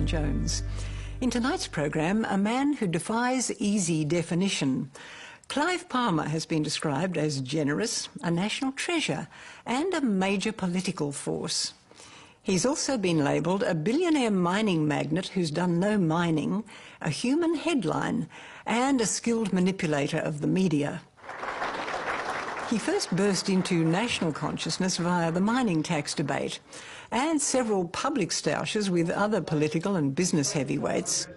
Caroline Jones. In tonight's program, a man who defies easy definition. Clive Palmer has been described as generous, a national treasure, and a major political force. He's also been labelled a billionaire mining magnate who's done no mining, a human headline, and a skilled manipulator of the media. He first burst into national consciousness via the mining tax debate and several public stoushes with other political and business heavyweights,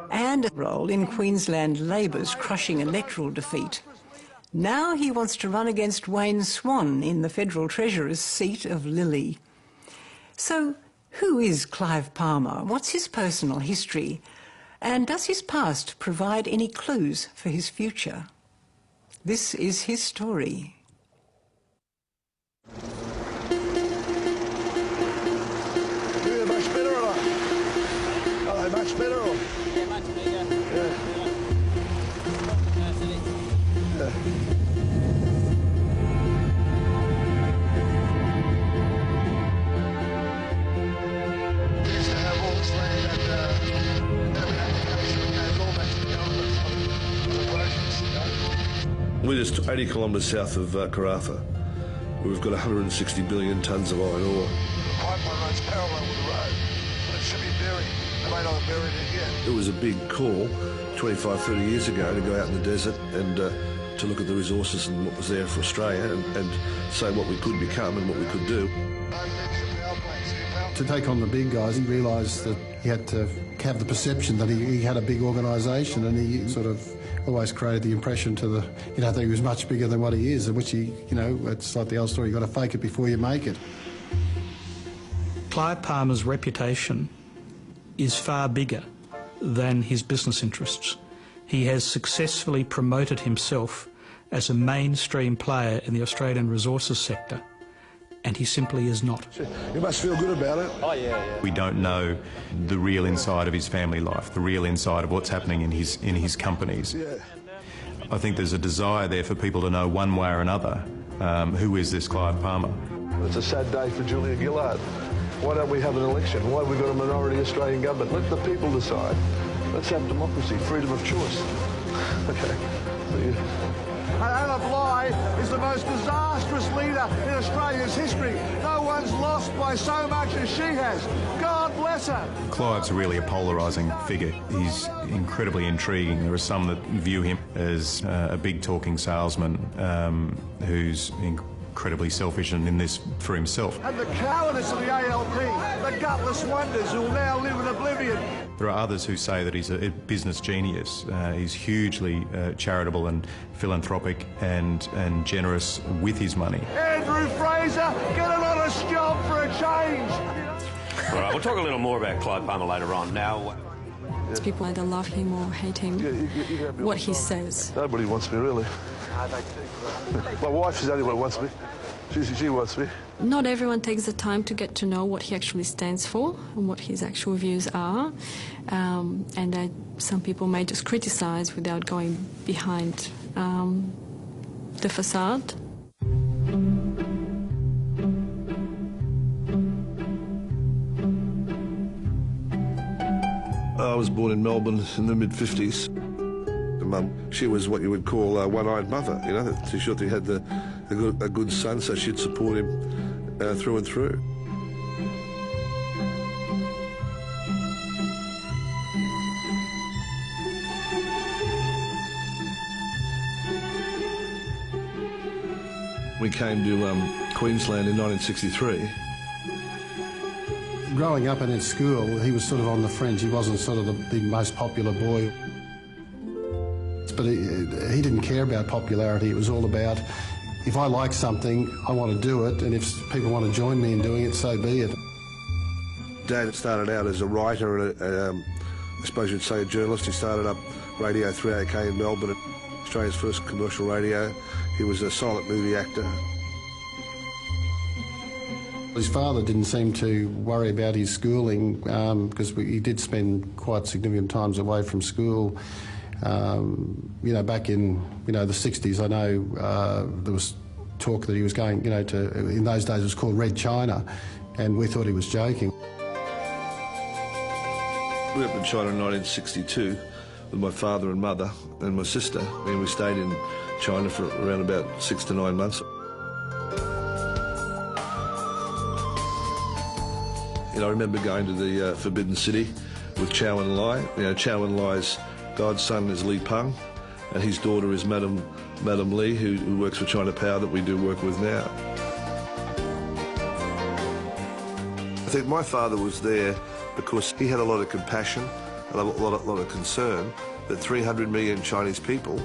and a role in Queensland Labor's crushing electoral defeat. Now he wants to run against Wayne Swan in the Federal Treasurer's seat of Lilly. So, who is Clive Palmer? What's his personal history? And does his past provide any clues for his future? This is his story. Yeah, much better, or not? Are they much better, or? Yeah, much bigger. Yeah. Used to have all this land and have an application and goes all back to the government on the We're just 80 kilometres south of Karratha. We've got 160 billion tonnes of iron ore. The pipeline runs parallel with the road, but it should be buried. They may not have buried it yet. It was a big call 25, 30 years ago to go out in the desert and to look at the resources and what was there for Australia and say what we could become and what we could do. To take on the big guys, he realised that he had to have the perception that he had a big organisation, and he sort of always created the impression to the, that he was much bigger than what he is, which he, it's like the old story, you've got to fake it before you make it. Clive Palmer's reputation is far bigger than his business interests. He has successfully promoted himself as a mainstream player in the Australian resources sector, and he simply is not. You must feel good about it. Oh, yeah, yeah. We don't know the real inside of his family life, the real inside of what's happening in his companies. Yeah. I think there's a desire there for people to know one way or another, who is this Clive Palmer? It's a sad day for Julia Gillard. Why don't we have an election? Why have we got a minority Australian government? Let the people decide. Let's have democracy, freedom of choice. Okay. Anna Bligh is the most disastrous leader in Australia's history. No one's lost by so much as she has. God bless her. Clive's really a polarising figure. He's incredibly intriguing. There are some that view him as a big talking salesman who's incredibly selfish and in this for himself. And the cowardice of the ALP, the gutless wonders who will now live in oblivion. There are others who say that he's a business genius. He's hugely charitable and philanthropic and generous with his money. Andrew Fraser, get an honest job for a change. All right, we'll talk a little more about Clive Palmer later on. Now, people either love him or hate him, what he says. Nobody wants me, really. My wife is the only one who wants me. She wants me. Not everyone takes the time to get to know what he actually stands for and what his actual views are, and some people may just criticise without going behind the facade. I was born in Melbourne in the mid-50s. Mum, she was what you would call a one-eyed mother, She thought he had a good son, so she'd support him through and through. We came to Queensland in 1963. Growing up and in school, he was sort of on the fringe. He wasn't sort of the most popular boy. But he didn't care about popularity. It was all about, if I like something, I want to do it, and if people want to join me in doing it, so be it. Dad started out as a writer and I suppose you'd say a journalist. He started up Radio 3AK in Melbourne, Australia's first commercial radio. He was a silent movie actor. His father didn't seem to worry about his schooling because he did spend quite significant times away from school. Back in, the 60s, I know there was talk that he was going, in those days it was called Red China, and we thought he was joking. grew up in China in 1962 with my father and mother and my sister, and we stayed in China for around about 6 to 9 months. I remember going to the Forbidden City with Chow En-lai. Chow En-lai's godson is Li Peng, and his daughter is Madam Li, who works for China Power that we do work with now. I think my father was there because he had a lot of compassion and a lot of concern that 300 million Chinese people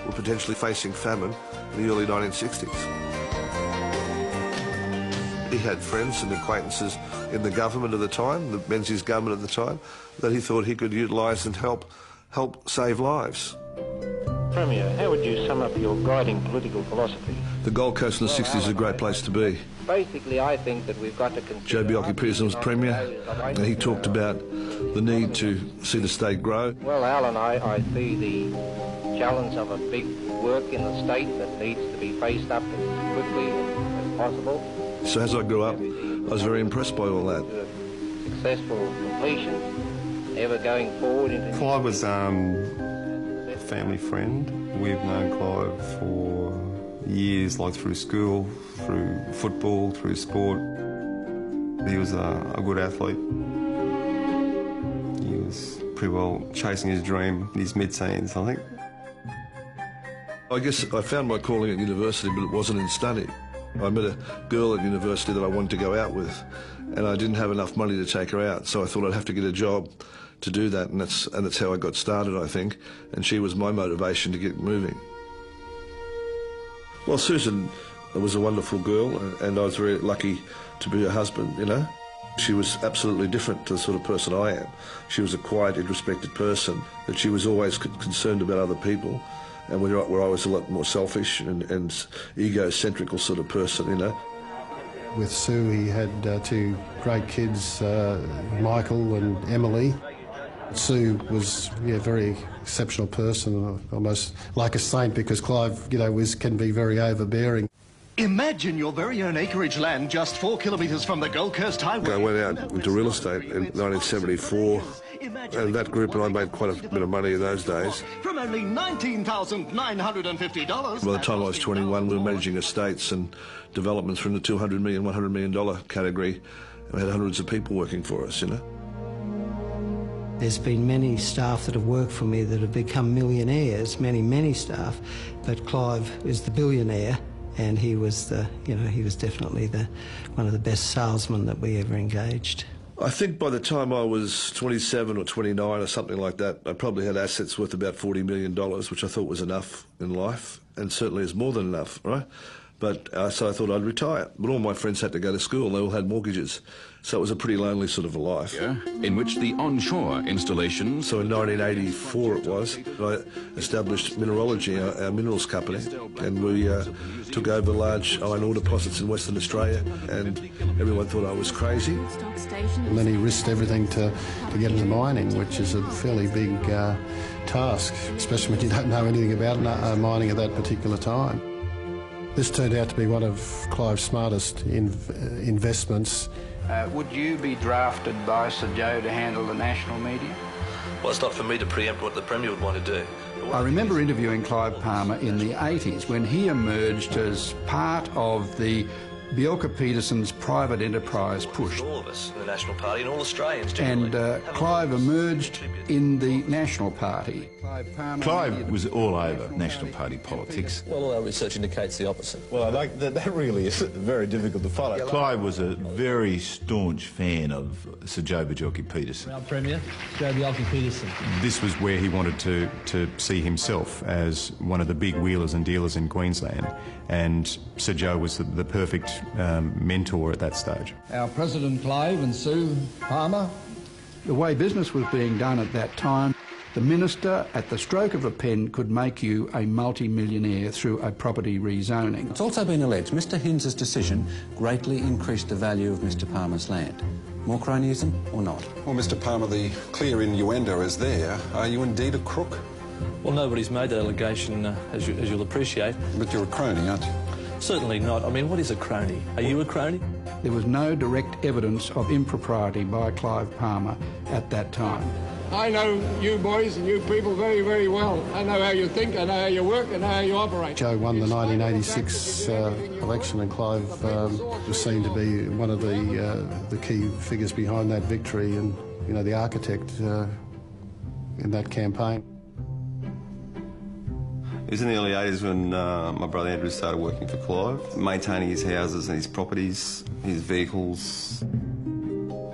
were potentially facing famine in the early 1960s. He had friends and acquaintances in the government at the time, the Menzies government at the time, that he thought he could utilise and help save lives. Premier, how would you sum up your guiding political philosophy? The Gold Coast in the 60s is a great place to be. Basically, I think that we've got to consider... Joe Bjelke-Petersen was Premier, and he talked about the need to see the state grow. Well, Alan, I see the challenge of a big work in the state that needs to be faced up as quickly as possible. So as I grew up, I was very impressed by all that. Successful completion, ever going forward into... Clive was a family friend. We've known Clive for years, like through school, through football, through sport. He was a good athlete. He was pretty well chasing his dream in his mid-teens, I think. I guess I found my calling at university, but it wasn't in study. I met a girl at university that I wanted to go out with, and I didn't have enough money to take her out, so I thought I'd have to get a job to do that, and that's how I got started, I think, and she was my motivation to get moving. Well, Susan was a wonderful girl, and I was very lucky to be her husband, She was absolutely different to the sort of person I am. She was a quiet, introspective person, but she was always concerned about other people, and where I was a lot more selfish and egocentrical sort of person, With Sue, he had 2 great kids, Michael and Emily. Sue was a very exceptional person, almost like a saint, because Clive, can be very overbearing. Imagine your very own acreage land just 4 kilometres from the Gold Coast Highway. I went out into real estate in 1974, and that group and I made quite a bit of money in those days. From only $19,950. By the time I was 21, we were managing estates and developments from the $200 million, $100 million category. We had hundreds of people working for us, There's been many staff that have worked for me that have become millionaires, many staff, but Clive is the billionaire, and he was he was definitely one of the best salesmen that we ever engaged. I think by the time I was 27 or 29 or something like that, I probably had assets worth about $40 million, which I thought was enough in life, and certainly is more than enough, right? But so I thought I'd retire. But all my friends had to go to school, and they all had mortgages. So it was a pretty lonely sort of a life. In which the onshore installations... So in 1984 it was, I established Mineralogy, our minerals company, and we took over large iron ore deposits in Western Australia, and everyone thought I was crazy. And then he risked everything to get into mining, which is a fairly big task, especially when you don't know anything about mining at that particular time. This turned out to be one of Clive's smartest investments. Would you be drafted by Sir Joe to handle the national media? Well, it's not for me to preempt what the Premier would want to do. I remember interviewing Clive Palmer in the 80s when he emerged as part of the Bjelke-Petersen's private enterprise push. All of us in the National Party and all Australians generally. And Clive emerged in the National Party. Clive was all over National Party politics. Well, all our research indicates the opposite. Well, that really is very difficult to follow. Clive was a very staunch fan of Sir Joe Bjelke-Petersen. Our Premier, Joe Bjelke-Petersen. This was where he wanted to see himself as one of the big wheelers and dealers in Queensland, and Sir Joe was the perfect mentor at that stage. Our President Clive and Sue Palmer. The way business was being done at that time, the minister, at the stroke of a pen, could make you a multi-millionaire through a property rezoning. It's also been alleged Mr Hinz's decision greatly increased the value of Mr Palmer's land. More cronyism or not? Well, Mr Palmer, the clear innuendo is there. Are you indeed a crook? Well, nobody's made that allegation, as you'll appreciate. But you're a crony, aren't you? Certainly not. I mean, what is a crony? Are you a crony? There was no direct evidence of impropriety by Clive Palmer at that time. I know you boys and you people very, very well. I know how you think, I know how you work, and how you operate. Joe won the 1986 election, and Clive was seen to be one of the key figures behind that victory, and you know, the architect in that campaign. It was in the early 80s when my brother Andrew started working for Clive, maintaining his houses and his properties, his vehicles.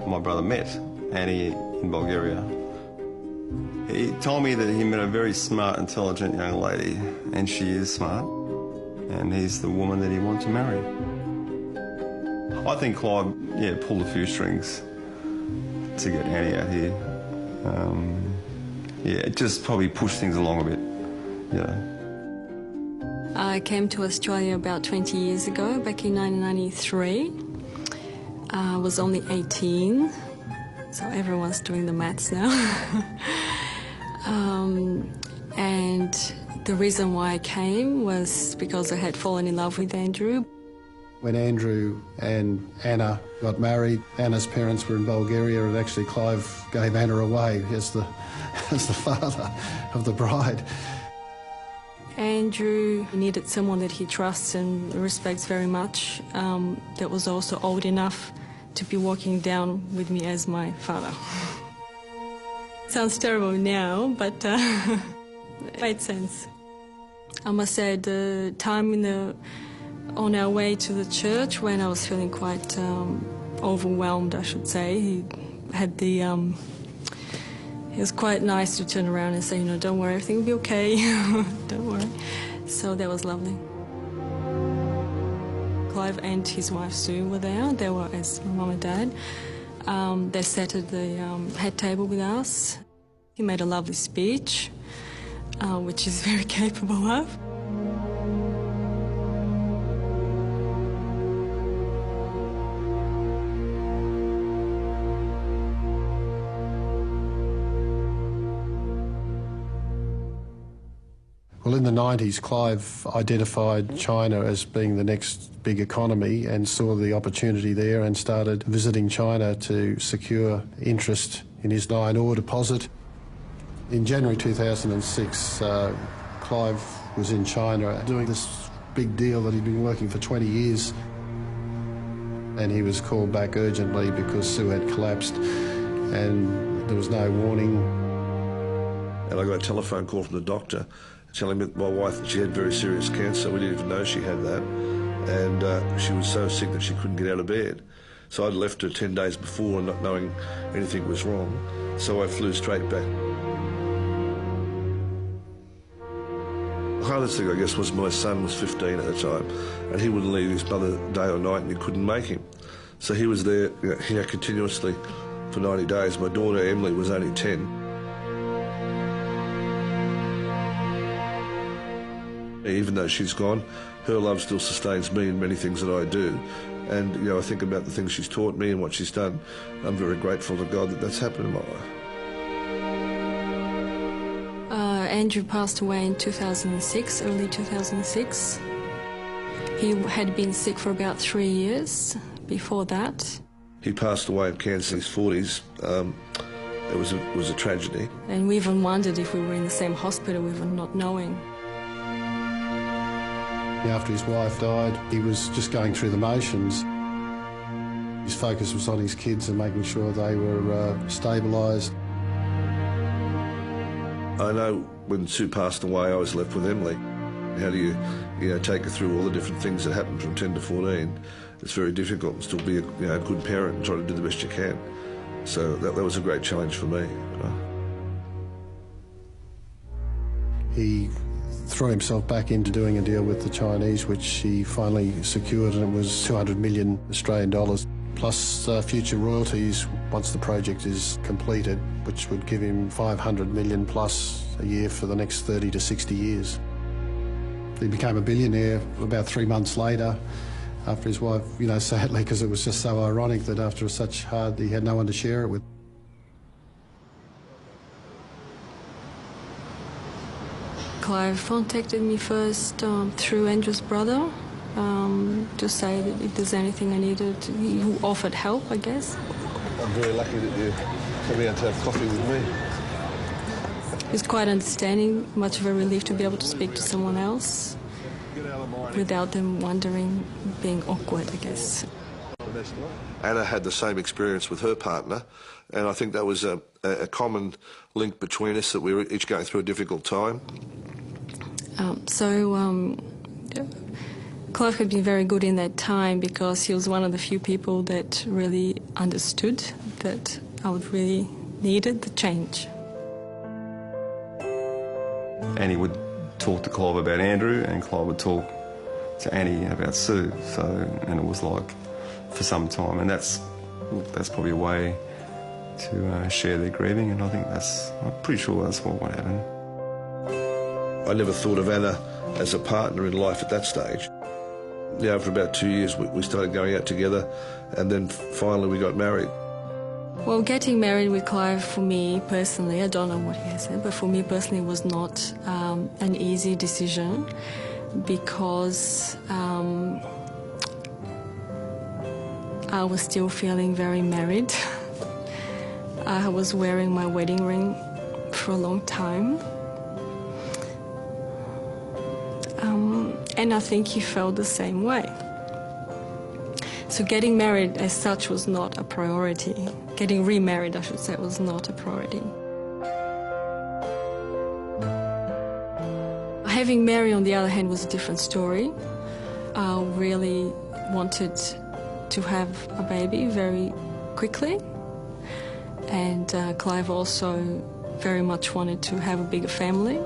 My brother met Annie in Bulgaria. He told me that he met a very smart, intelligent young lady, and she is smart, and he's the woman that he wanted to marry. I think Clive, pulled a few strings to get Annie out here. It just probably pushed things along a bit, I came to Australia about 20 years ago, back in 1993. I was only 18, so everyone's doing the maths now. And the reason why I came was because I had fallen in love with Andrew. When Andrew and Anna got married, Anna's parents were in Bulgaria, and actually Clive gave Anna away as the father of the bride. Andrew needed someone that he trusts and respects very much, that was also old enough to be walking down with me as my father. Sounds terrible now, but it made sense. I must say, the time on our way to the church, when I was feeling quite overwhelmed, I should say, he had the... It was quite nice to turn around and say, don't worry, everything will be okay. Don't worry. So that was lovely. Clive and his wife Sue were there. They were as my mum and dad. They sat at the head table with us. He made a lovely speech, which he's very capable of. Well, in the 90s, Clive identified China as being the next big economy and saw the opportunity there and started visiting China to secure interest in his iron ore deposit. In January 2006, Clive was in China doing this big deal that he'd been working for 20 years. And he was called back urgently because Sue had collapsed and there was no warning. And I got a telephone call from the doctor telling me that my wife, she had very serious cancer. We didn't even know she had that. And she was so sick that she couldn't get out of bed. So I'd left her 10 days before, not knowing anything was wrong. So I flew straight back. The hardest thing, I guess, was my son was 15 at the time, and he wouldn't leave his mother day or night, and you couldn't make him. So he was there continuously for 90 days. My daughter, Emily, was only 10. Even though she's gone, her love still sustains me in many things that I do. And, I think about the things she's taught me and what she's done. I'm very grateful to God that that's happened in my life. Andrew passed away in 2006, early 2006. He had been sick for about 3 years before that. He passed away of cancer in his 40s. It was a tragedy. And we even wondered if we were in the same hospital, even not knowing. After his wife died, he was just going through the motions. His focus was on his kids and making sure they were stabilised. I know when Sue passed away, I was left with Emily. How do you take her through all the different things that happened from 10 to 14? It's very difficult and still be a good parent and try to do the best you can. So that was a great challenge for me. He threw himself back into doing a deal with the Chinese, which he finally secured, and it was 200 million Australian dollars, plus future royalties once the project is completed, which would give him 500 million plus a year for the next 30 to 60 years. He became a billionaire about 3 months later after his wife, sadly, because it was just so ironic that after such hard, he had no one to share it with. Clive contacted me first through Andrew's brother to say that if there's anything I needed, he offered help, I guess. I'm very lucky that you're coming out to have coffee with me. He was quite understanding, much of a relief to be able to speak to someone else without them wondering, being awkward, I guess. Anna had the same experience with her partner, and I think that was a common link between us, that we were each going through a difficult time. Clive had been very good in that time because he was one of the few people that really understood that I would really needed the change. Annie would talk to Clive about Andrew, and Clive would talk to Annie about Sue. And it was like for some time, and that's probably a way to share their grieving, and I'm pretty sure that's what happened. I never thought of Anna as a partner in life at that stage. For about 2 years we started going out together, and then finally we got married. Well, getting married with Clive, for me personally, I don't know what he has said, but for me personally was not an easy decision, because I was still feeling very married. I was wearing my wedding ring for a long time. And I think he felt the same way. So getting married as such was not a priority. Getting remarried, I should say, was not a priority. Having Mary, on the other hand, was a different story. I really wanted to have a baby very quickly, and Clive also very much wanted to have a bigger family.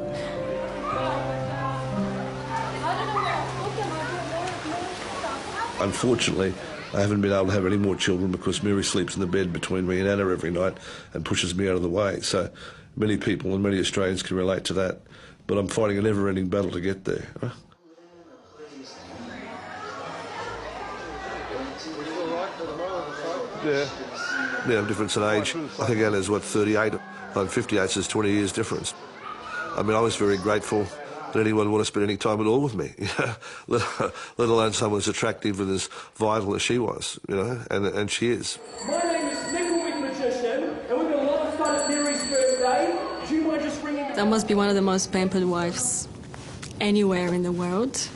Unfortunately, I haven't been able to have any more children because Mary sleeps in the bed between me and Anna every night and pushes me out of the way. So many people and many Australians can relate to that. But I'm fighting a never-ending battle to get there. Yeah, difference in age. I think Anna's, 38? I'm 58, so there's 20 years difference. I mean, I was very grateful that anyone would want to spend any time at all with me, let alone someone as attractive and as vital as she was, and she is. My name is Nickel Magician, and we've got a lot of fun at Mary's birthday. Do you mind just ringing? I must be one of the most pampered wives anywhere in the world.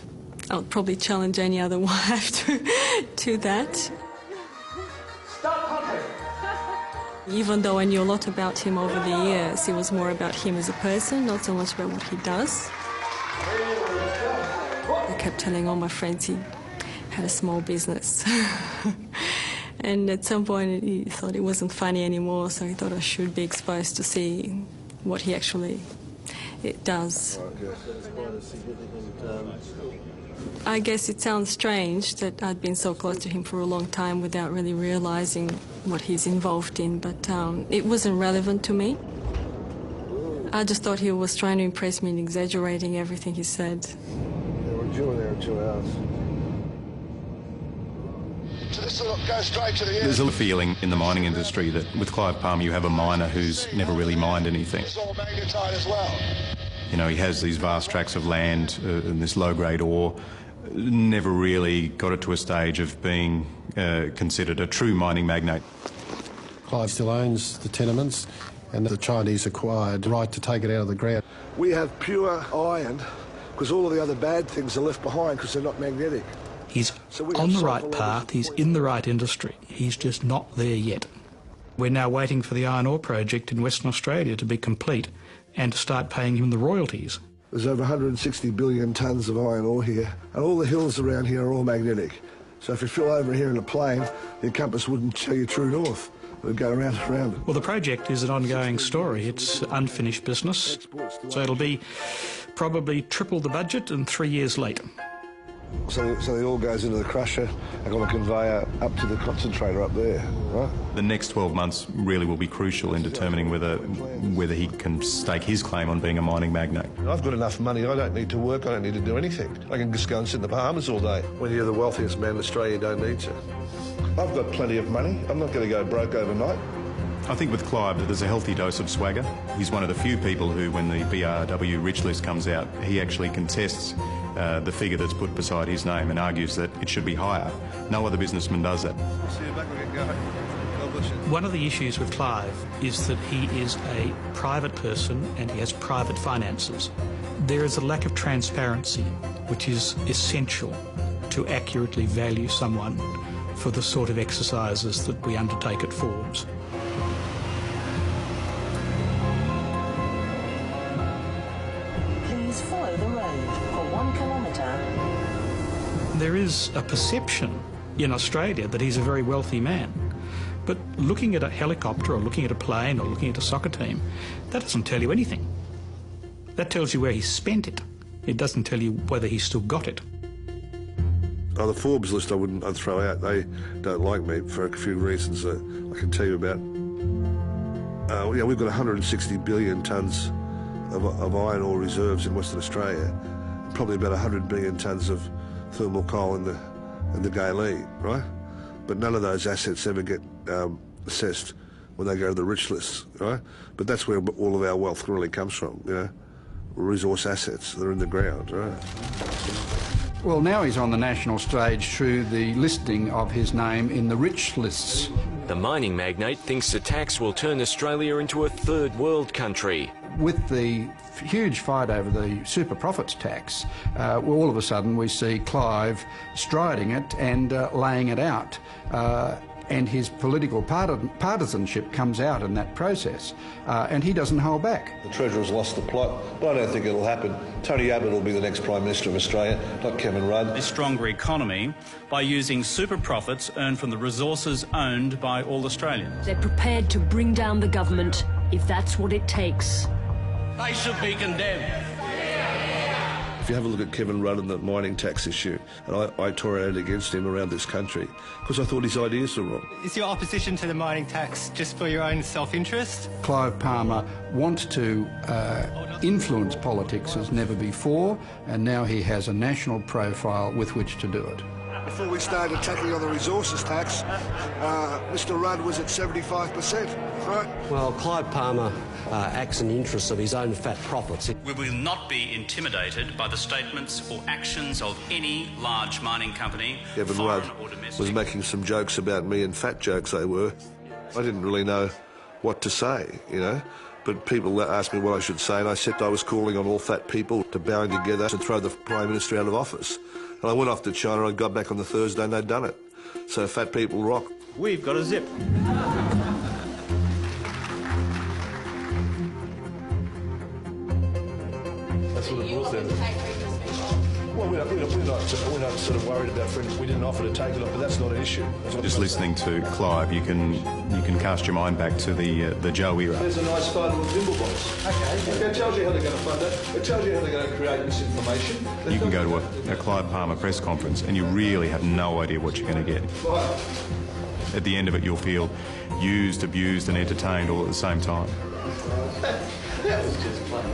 I would probably challenge any other wife to that. Even though I knew a lot about him over the years, it was more about him as a person, not so much about what he does. I kept telling all my friends he had a small business. And at some point he thought it wasn't funny anymore, so he thought I should be exposed to see what he actually does. I guess it sounds strange that I'd been so close to him for a long time without really realising what he's involved in, but it wasn't relevant to me. I just thought he was trying to impress me and exaggerating everything he said. They were due there in 2 hours. There's a feeling in the mining industry that with Clive Palmer you have a miner who's never really mined anything. He has these vast tracts of land and this low-grade ore, never really got it to a stage of being considered a true mining magnate. Clive still owns the tenements, and the Chinese acquired the right to take it out of the ground. We have pure iron because all of the other bad things are left behind because they're not magnetic. He's on the right path, he's in the right industry, he's just not there yet. We're now waiting for the iron ore project in Western Australia to be complete and to start paying him the royalties. There's over 160 billion tonnes of iron ore here, and all the hills around here are all magnetic. So if you flew over here in a plane, your compass wouldn't show you true north. It would go around and around it. Well, the project is an ongoing story. It's unfinished business, so it'll be probably triple the budget and 3 years late. So the ore goes into the crusher and on a conveyor up to the concentrator up there, right? The next 12 months really will be crucial in determining whether he can stake his claim on being a mining magnate. I've got enough money, I don't need to work, I don't need to do anything. I can just go and sit in the Bahamas all day. When you're the wealthiest man in Australia, you don't need to. I've got plenty of money, I'm not going to go broke overnight. I think with Clive there's a healthy dose of swagger. He's one of the few people who, when the BRW rich list comes out, he actually contests the figure that's put beside his name and argues that it should be higher. No other businessman does that. See you back, we'll get going. One of the issues with Clive is that he is a private person and he has private finances. There is a lack of transparency, which is essential to accurately value someone for the sort of exercises that we undertake at Forbes. Please follow the road for 1 kilometre. There is a perception in Australia that he's a very wealthy man. But looking at a helicopter or looking at a plane or looking at a soccer team, that doesn't tell you anything. That tells you where he spent it. It doesn't tell you whether he still got it. Oh, the Forbes list I'd throw out. They don't like me for a few reasons that I can tell you about. We've got 160 billion tonnes of iron ore reserves in Western Australia, probably about 100 billion tonnes of thermal coal in the Gayley, right? But none of those assets ever get assessed when they go to the rich list, right? But that's where all of our wealth really comes from, you know, resource assets that are in the ground, right? Well, now he's on the national stage through the listing of his name in the rich lists. The mining magnate thinks the tax will turn Australia into a third world country. With the huge fight over the super profits tax, all of a sudden we see Clive striding it and laying it out. And his political partisanship comes out in that process, and he doesn't hold back. The Treasurer's lost the plot, but I don't think it'll happen. Tony Abbott will be the next Prime Minister of Australia, not Kevin Rudd. A stronger economy by using super profits earned from the resources owned by all Australians. They're prepared to bring down the government if that's what it takes. They should be condemned. If you have a look at Kevin Rudd and the mining tax issue, and I tore out against him around this country because I thought his ideas were wrong. Is your opposition to the mining tax just for your own self-interest? Clive Palmer wants to influence politics as never before, and now he has a national profile with which to do it. Before we started tackling on the resources tax, Mr Rudd was at 75%, right? Well, Clive Palmer acts in the interests of his own fat profits. We will not be intimidated by the statements or actions of any large mining company, Kevin Rudd was making some jokes about me, and fat jokes they were. I didn't really know what to say, you know, but people asked me what I should say, and I said I was calling on all fat people to band together to throw the Prime Minister out of office. And I went off to China and got back on the Thursday and they'd done it. So fat people rock. We've got a zip. That's what it was then. Well, we're not sort of worried about friends. We didn't offer to take it off, but that's not an issue. Just listening to Clive, you can cast your mind back to the Joe era. There's a nice photo of Thimbleboys. Okay. It tells you how they're going to fund it. It tells you how they're going to create misinformation. You can go to a Clive Palmer press conference and you really have no idea what you're going to get. At the end of it, you'll feel used, abused and entertained all at the same time. That was just plain.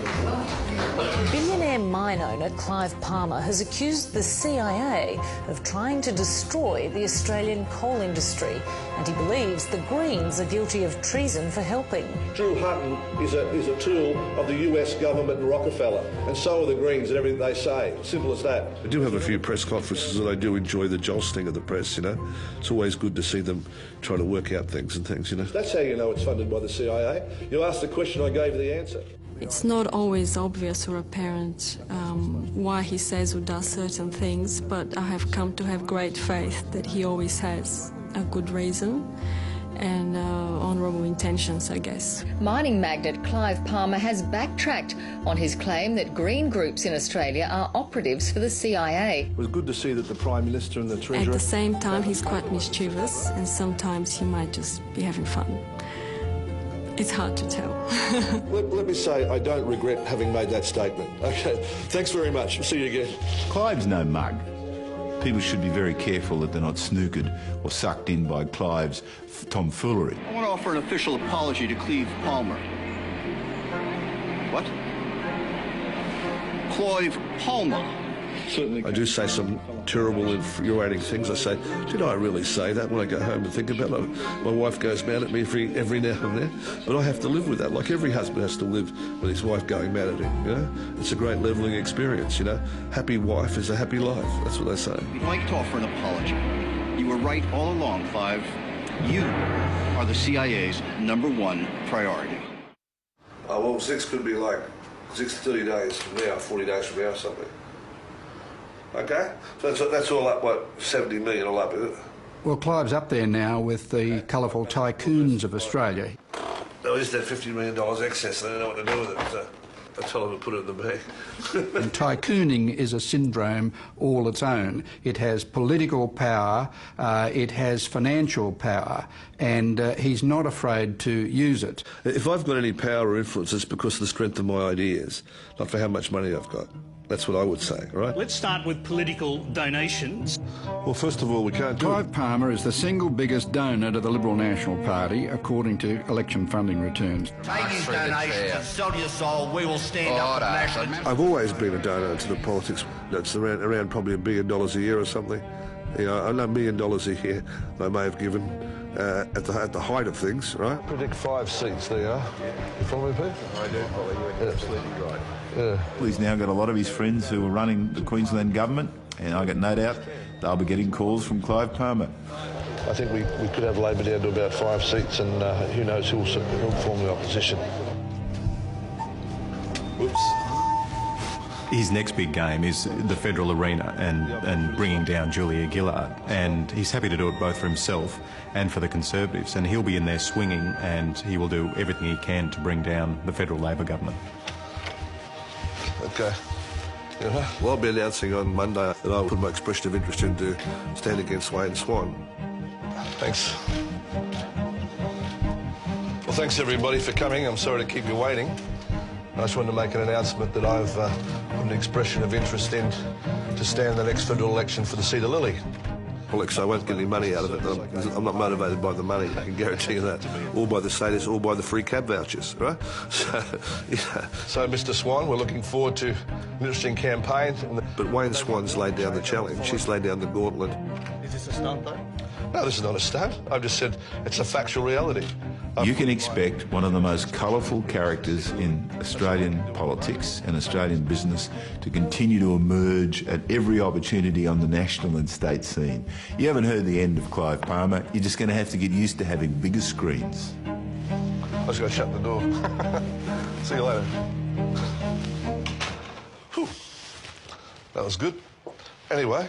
Billionaire mine owner Clive Palmer has accused the CIA of trying to destroy the Australian coal industry, and he believes the Greens are guilty of treason for helping. Drew Hutton is a tool of the US government and Rockefeller, and so are the Greens and everything they say. Simple as that. I do have a few press conferences and I do enjoy the jostling of the press, you know. It's always good to see them trying to work out things and things, you know. That's how you know it's funded by the CIA. You asked the question, I gave you the answer. It's not always obvious or apparent why he says or does certain things, but I have come to have great faith that he always has a good reason and honourable intentions, I guess. Mining magnate Clive Palmer has backtracked on his claim that green groups in Australia are operatives for the CIA. It was good to see that the Prime Minister and the Treasurer... At the same time, he's quite mischievous, and sometimes he might just be having fun. It's hard to tell. let me say, I don't regret having made that statement. Okay, thanks very much. See you again. Clive's no mug. People should be very careful that they're not snookered or sucked in by Clive's tomfoolery. I want to offer an official apology to Clive Palmer. What? Clive Palmer. Certainly. I do say some terrible, infuriating things. I say, did I really say that when I go home and think about it? My wife goes mad at me every now and then, but I have to live with that, like every husband has to live with his wife going mad at him, you know? It's a great levelling experience, you know? Happy wife is a happy life, that's what they say. We'd like to offer an apology. You were right all along, Clive. You are the CIA's #1 priority. Oh, well, 6 could be like 30 days from now, 40 days from now, something. Okay? So that's all up, what, 70 million all up, is it? Well, Clive's up there now with the colourful tycoons of Australia. No, just that $50 million excess. I don't know what to do with it. So I tell them to put it in the bank. And tycooning is a syndrome all its own. It has political power, it has financial power, and he's not afraid to use it. If I've got any power or influence, it's because of the strength of my ideas, not for how much money I've got. That's what I would say, right? Let's start with political donations. Well, first of all, we can't do it. Clive Palmer is the single biggest donor to the Liberal National Party, according to election funding returns. Take his donations and sell your soul. We will stand up for the national... I've always been a donor to the politics. That's around probably $1 billion a year or something. You know, I know $1 million a year I may have given at the height of things, right? Predict 5 seats, there you are. You follow me, Pete? I do follow you, and you're absolutely right. Yeah. He's now got a lot of his friends who are running the Queensland government, and I got no doubt they'll be getting calls from Clive Palmer. I think we could have Labor down to about 5 seats, and who knows who'll form the opposition. Whoops. His next big game is the federal arena and bringing down Julia Gillard, and he's happy to do it both for himself and for the Conservatives, and he'll be in there swinging, and he will do everything he can to bring down the federal Labor government. Okay. Well, I'll be announcing on Monday that I'll put my expression of interest into stand against Wayne Swan. Thanks. Well, thanks everybody for coming. I'm sorry to keep you waiting. I just wanted to make an announcement that I've put an expression of interest in to stand the next federal election for the seat of Lily. Alex, I won't get any money out of it. I'm not motivated by the money, I can guarantee you that. Or by the status, or by the free cab vouchers, right? So, yeah. So, Mr. Swan, we're looking forward to an interesting campaign. But Wayne Swan's laid down the challenge. She's laid down the gauntlet. Is this a stunt, though? No, this is not a stunt. I've just said it's a factual reality. You can expect one of the most colourful characters in Australian politics and Australian business to continue to emerge at every opportunity on the national and state scene. You haven't heard the end of Clive Palmer. You're just going to have to get used to having bigger screens. I was going to shut the door. See you later. Whew. That was good. Anyway,